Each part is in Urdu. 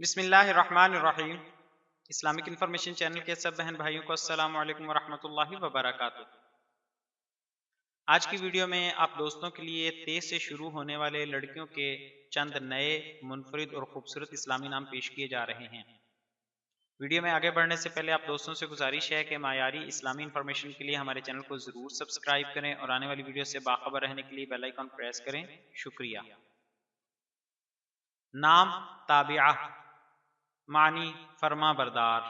بسم اللہ الرحمن الرحیم۔ اسلامک انفارمیشن چینل کے سب بہن بھائیوں کو السلام علیکم ورحمۃ اللہ وبرکاتہ۔ آج کی ویڈیو میں آپ دوستوں کے لیے 23 سے شروع ہونے والے لڑکیوں کے چند نئے منفرد اور خوبصورت اسلامی نام پیش کیے جا رہے ہیں۔ ویڈیو میں آگے بڑھنے سے پہلے آپ دوستوں سے گزارش ہے کہ معیاری اسلامی انفارمیشن کے لیے ہمارے چینل کو ضرور سبسکرائب کریں اور آنے والی ویڈیو سے باخبر رہنے کے لیے بیل آئیکن پریس کریں۔ شکریہ۔ نام تابعہ، معنی فرما بردار،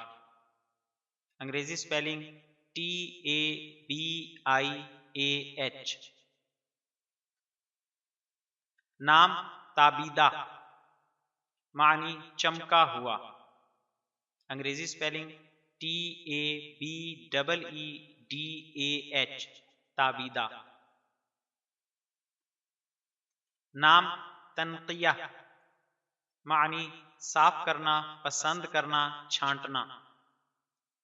انگریزی سپیلنگ TABIAH۔ نام تابیدہ، معنی چمکا ہوا، انگریزی سپیلنگ TABEEDAH، تابیدہ۔ نام تنقیہ، معنی صاف کرنا، پسند کرنا، چھانٹنا،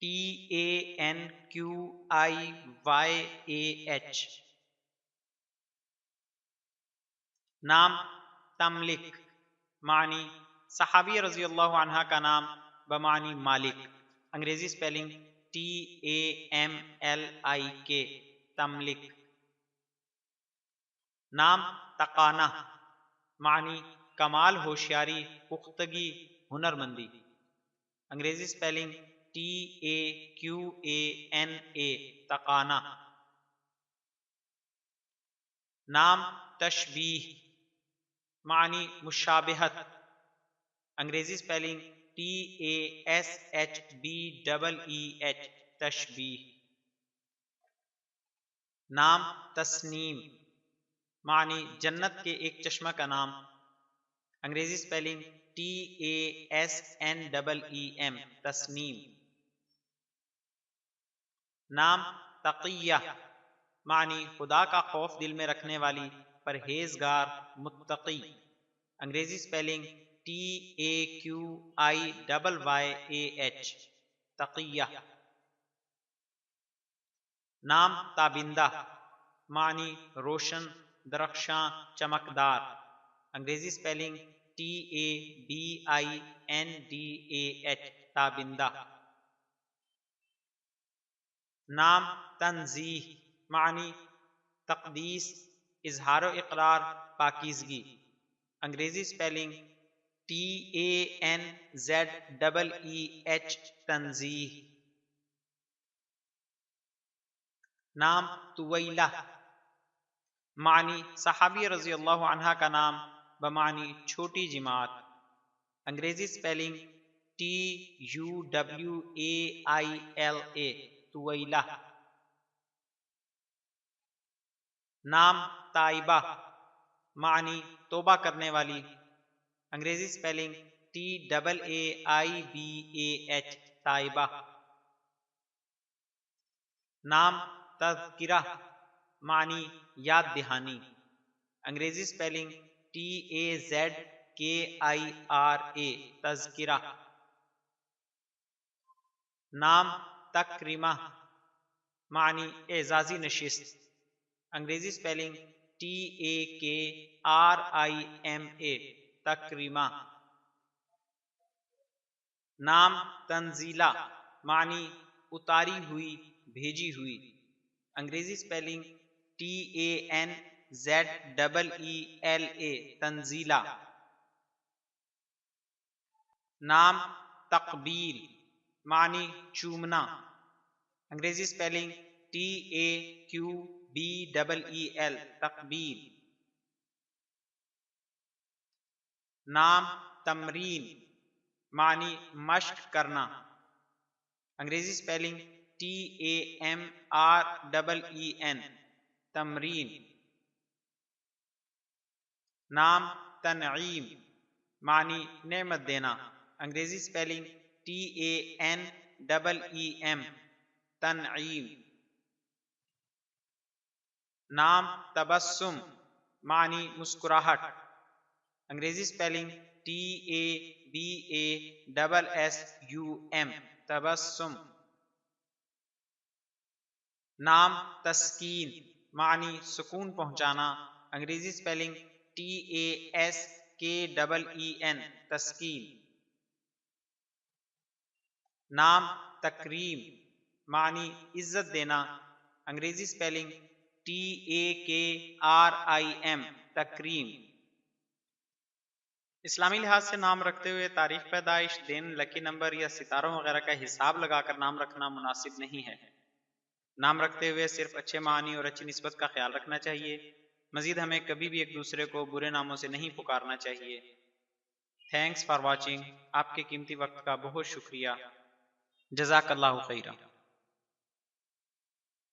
TANQIYAH۔ نام تملک، معنی صحابی رضی اللہ عنہ کا نام بمعنی مالک، انگریزی سپیلنگ TAMLIK، تملک۔ نام تقانہ، معنی کمال ہوشیاری، پختگی، ہنرمندی، انگریزی سپیلنگ TAQANA، تقانہ۔ نام تشبیہ، معنی مشابہت، انگریزی سپیلنگ TASHBEEH، تشبیہ۔ نام تسنیم، معنی جنت کے ایک چشمہ کا نام، انگریزی سپیلنگ TASNEEM، تسنیم۔ نام تقیہ، معنی خدا کا خوف دل میں رکھنے والی، پرہیزگار، متقی، انگریزی سپیلنگ TAQIYYAH، تقیہ۔ نام تابندہ، معنی روشن، درخشاں، چمکدار، انگریزی سپیلنگ TABINDAH، تابندہ۔ نام تنزیہ، معنی تقدیس، اظہار و اقرار، پاکیزگی، انگریزی سپیلنگ TANZEEH، تنزیہ۔ نام طویلہ، معنی صحابی رضی اللہ عنہ کا نام بمعنی چھوٹی جماعت، انگریزی سپیلنگ TUWAILA، طویلہ۔ نام تائبہ، معنی توبہ کرنے والی، انگریزی سپیلنگ TAAIBAH، تائبہ۔ نام تذکرہ، معنی یاد دہانی، انگریزی سپیلنگ TAZKIRA، تذکرہ۔ نام تکرمہ، معنی اعزازی نشست، انگریزی سپیلنگ TAKRIMA، تکرمہ۔ نام تنزیلہ، معنی اتاری ہوئی، بھیجی ہوئی، انگریزی سپیلنگ TANZEELA، تنزیلہ۔ نام تقبیل، معنی چومنا، انگریزی سپیلنگ TAQBEEL، تقبیل۔ نام تمرین، معنی مشق کرنا، انگریزی سپیلنگ TAMREEN، تمرین۔ نام تنعیم، معنی نعمت دینا، انگریزی سپیلنگ TANEEM، تنعیم۔ نام تبسم، معنی مسکراہٹ، انگریزی سپیلنگ TABASSUM، تبسم۔ نام تسکین، معنی سکون پہنچانا، انگریزی سپیلنگ TASKEEN، تسکین۔ نام تکریم معنی عزت دینا، انگریزی سپیلنگ TAKRIM تکریم۔ اسلامی لحاظ سے نام رکھتے ہوئے تاریخ پیدائش، دن، لکی نمبر یا ستاروں وغیرہ کا حساب لگا کر نام رکھنا مناسب نہیں ہے۔ نام رکھتے ہوئے صرف اچھے معنی اور اچھی نسبت کا خیال رکھنا چاہیے۔ مزید ہمیں کبھی بھی ایک دوسرے کو برے ناموں سے نہیں پکارنا چاہیے۔ تھینکس فار واچنگ، آپ کے قیمتی وقت کا بہت شکریہ، جزاک اللہ خیرہ۔